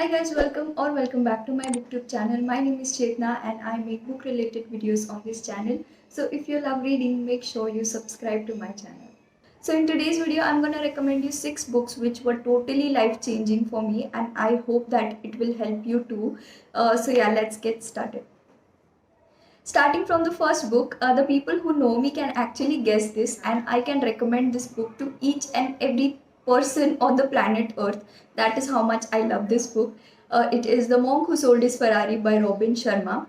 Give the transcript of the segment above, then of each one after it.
Hi guys, welcome back to my booktube channel. My name is Chetna and I make book related videos on this channel. So if you love reading, make sure you subscribe to my channel. So in today's video, I'm gonna recommend you 6 books which were totally life changing for me, and I hope that it will help you too. So yeah, let's get started. Starting from the first book, the people who know me can actually guess this, and I can recommend this book to each and every person on the planet Earth. That is how much I love this book. It is The Monk Who Sold His Ferrari by Robin Sharma.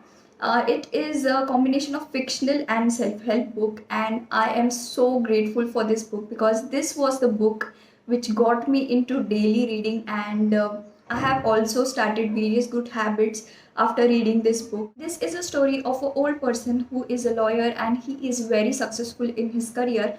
It is a combination of fictional and self-help book, and I am so grateful for this book because this was the book which got me into daily reading, and I have also started various good habits after reading this book. This is a story of an old person who is a lawyer and he is very successful in his career.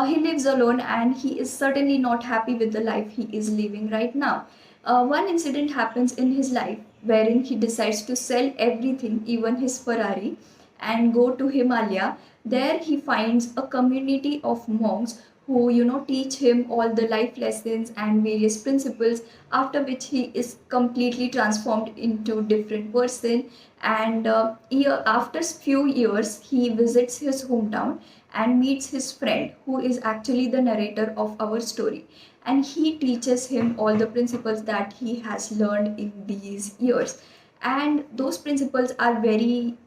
He lives alone and he is certainly not happy with the life he is living right now. One incident happens in his life wherein he decides to sell everything, even his Ferrari, and go to Himalaya. There he finds a community of monks who teach him all the life lessons and various principles, after which he is completely transformed into different person. And after few years he visits his hometown and meets his friend who is actually the narrator of our story, and he teaches him all the principles that he has learned in these years, and those principles are very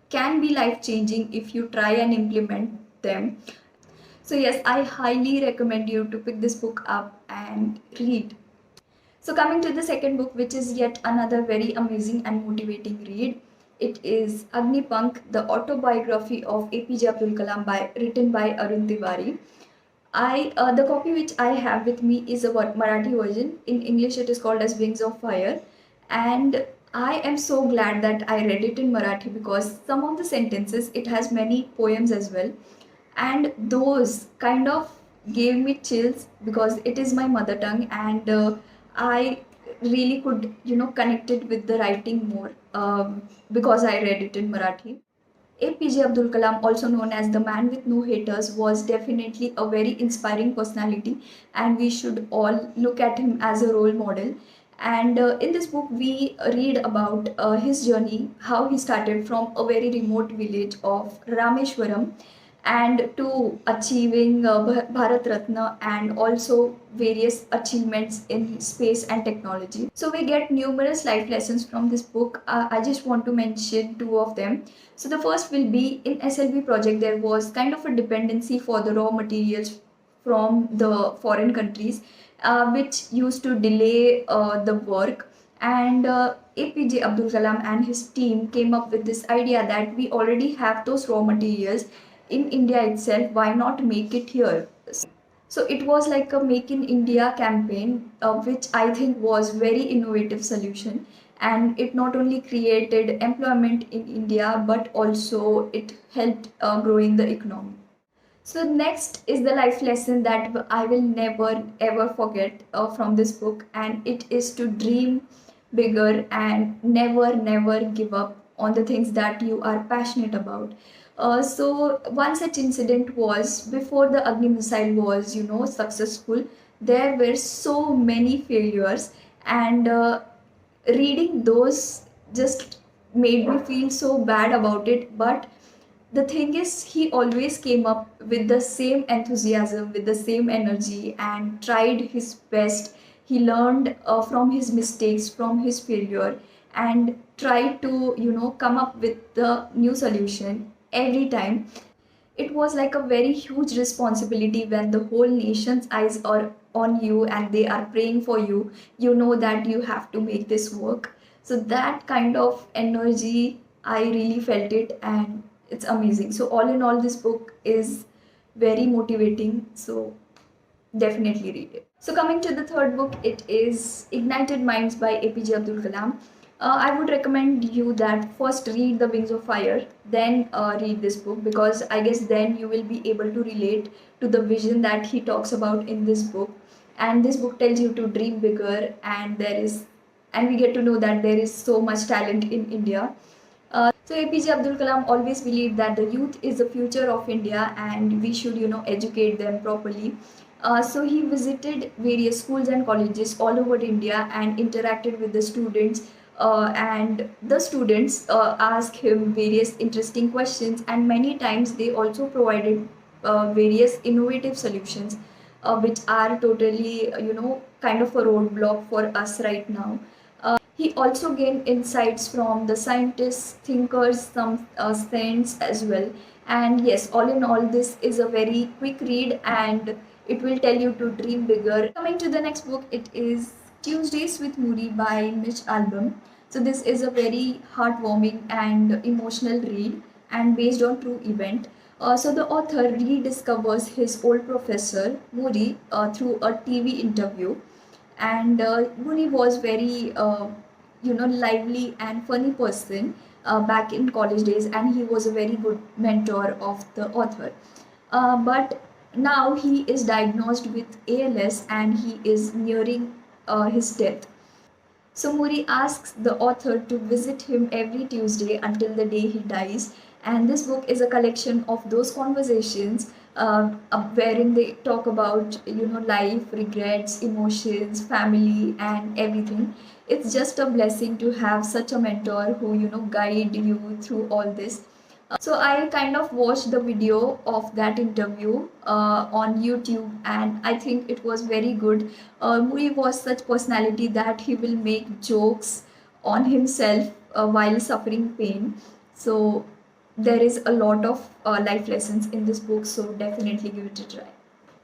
can be life changing if you try and implement them. So yes, I highly recommend you to pick this book up and read. So coming to the second book, which is yet another very amazing and motivating read. It is Agnipankh, the autobiography of A.P.J. Abdul Kalam, written by Arun Tiwari. The copy which I have with me is a Marathi version. In English it is called as Wings of Fire, and I am so glad that I read it in Marathi because some of the sentences, it has many poems as well, and those kind of gave me chills because it is my mother tongue, and I really could connected with the writing more because I read it in Marathi. A.P.J. Abdul Kalam, also known as the man with no haters, was definitely a very inspiring personality, and we should all look at him as a role model. And in this book, we read about his journey, how he started from a very remote village of Rameshwaram and to achieving Bharat Ratna, and also various achievements in space and technology. So we get numerous life lessons from this book. I just want to mention two of them. So the first will be, in SLB project there was kind of a dependency for the raw materials from the foreign countries, which used to delay the work. And APJ Abdul Kalam and his team came up with this idea that we already have those raw materials in India itself, why not make it here? So it was like a Make in India campaign, which I think was very innovative solution, and it not only created employment in India but also it helped growing the economy. So next is the life lesson that I will never ever forget from this book, and it is to dream bigger and never give up on the things that you are passionate about. So one such incident was before the Agni missile was successful. There were so many failures, and reading those just made me feel so bad about it. But the thing is, he always came up with the same enthusiasm, with the same energy, and tried his best. He learned from his mistakes, from his failure, and tried to come up with the new solution every time. It was like a very huge responsibility when the whole nation's eyes are on you and they are praying for you. You know that you have to make this work. So that kind of energy, I really felt it, and it's amazing. So all in all, this book is very motivating. So definitely read it. So coming to the third book, it is Ignited Minds by APJ Abdul Kalam. I would recommend you that first read The Wings of Fire, then read this book, because I guess then you will be able to relate to the vision that he talks about in this book. And this book tells you to dream bigger, and we get to know that there is so much talent in India. So APJ Abdul Kalam always believed that the youth is the future of India and we should, educate them properly. So he visited various schools and colleges all over India and interacted with the students. And the students asked him various interesting questions, and many times they also provided various innovative solutions, which are totally, kind of a roadblock for us right now. He also gained insights from the scientists, thinkers, some saints as well. And yes, all in all, this is a very quick read and it will tell you to dream bigger. Coming to the next book, it is Tuesdays with Morrie by Mitch Albom. So this is a very heartwarming and emotional read and based on true event. So the author rediscovers his old professor Morrie through a TV interview, and Morrie was very lively and funny person back in college days, and he was a very good mentor of the author. But now he is diagnosed with ALS and he is nearing his death. So Morrie asks the author to visit him every Tuesday until the day he dies. And this book is a collection of those conversations wherein they talk about life, regrets, emotions, family, and everything. It's just a blessing to have such a mentor who guide you through all this. So I kind of watched the video of that interview on YouTube, and I think it was very good. Morrie was such personality that he will make jokes on himself while suffering pain. So there is a lot of life lessons in this book, so definitely give it a try.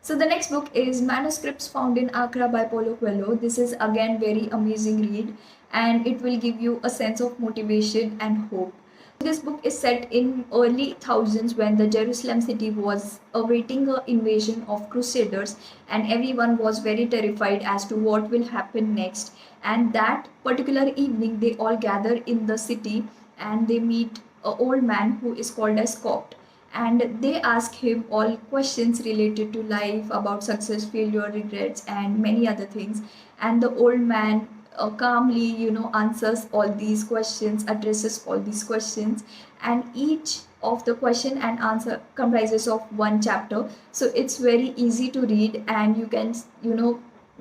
So the next book is Manuscripts Found in Accra by Paulo Coelho. This is again very amazing read, and it will give you a sense of motivation and hope. This book is set in early thousands when the Jerusalem city was awaiting an invasion of crusaders, and everyone was very terrified as to what will happen next. And that particular evening they all gather in the city and they meet an old man who is called as Copt, and they ask him all questions related to life, about success, failure, regrets, and many other things. And the old man calmly answers all these questions, addresses all these questions, and each of the question and answer comprises of one chapter. So it's very easy to read, and you can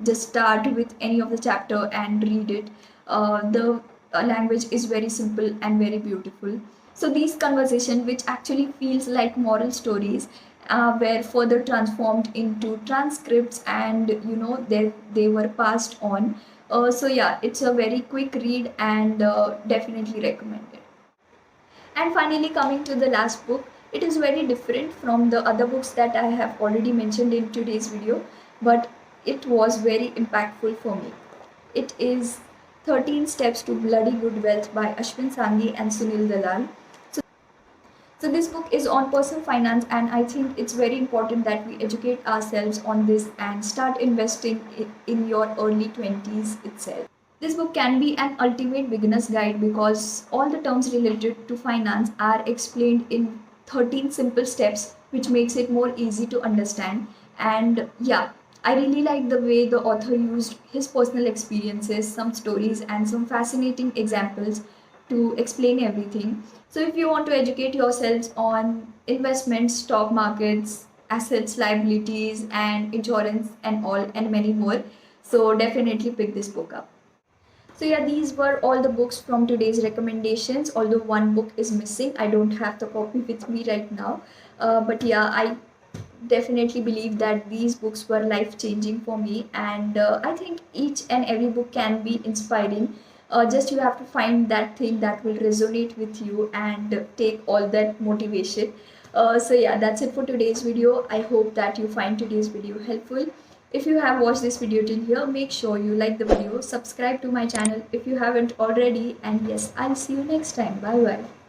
just start with any of the chapter and read it. The language is very simple and very beautiful. So these conversations, which actually feels like moral stories, were further transformed into transcripts, and they were passed on. So yeah, it's a very quick read and definitely recommended. And finally, coming to the last book, it is very different from the other books that I have already mentioned in today's video, but it was very impactful for me. It is 13 Steps to Bloody Good Wealth by Ashwin, Sanghi and Sunil Dalal. So this book is on personal finance, and I think it's very important that we educate ourselves on this and start investing in your early 20s itself. This book can be an ultimate beginner's guide because all the terms related to finance are explained in 13 simple steps, which makes it more easy to understand. And yeah, I really like the way the author used his personal experiences, some stories, and some fascinating examples to explain everything. So if you want to educate yourselves on investments, stock markets, assets, liabilities, and insurance and all and many more, so definitely pick this book up. So yeah, these were all the books from today's recommendations, although one book is missing. I don't have the copy with me right now, but yeah, I definitely believe that these books were life-changing for me, and I think each and every book can be inspiring. Just you have to find that thing that will resonate with you and take all that motivation. So yeah, that's it for today's video. I hope that you find today's video helpful. If you have watched this video till here, make sure you like the video, subscribe to my channel if you haven't already, and yes, I'll see you next time. Bye bye.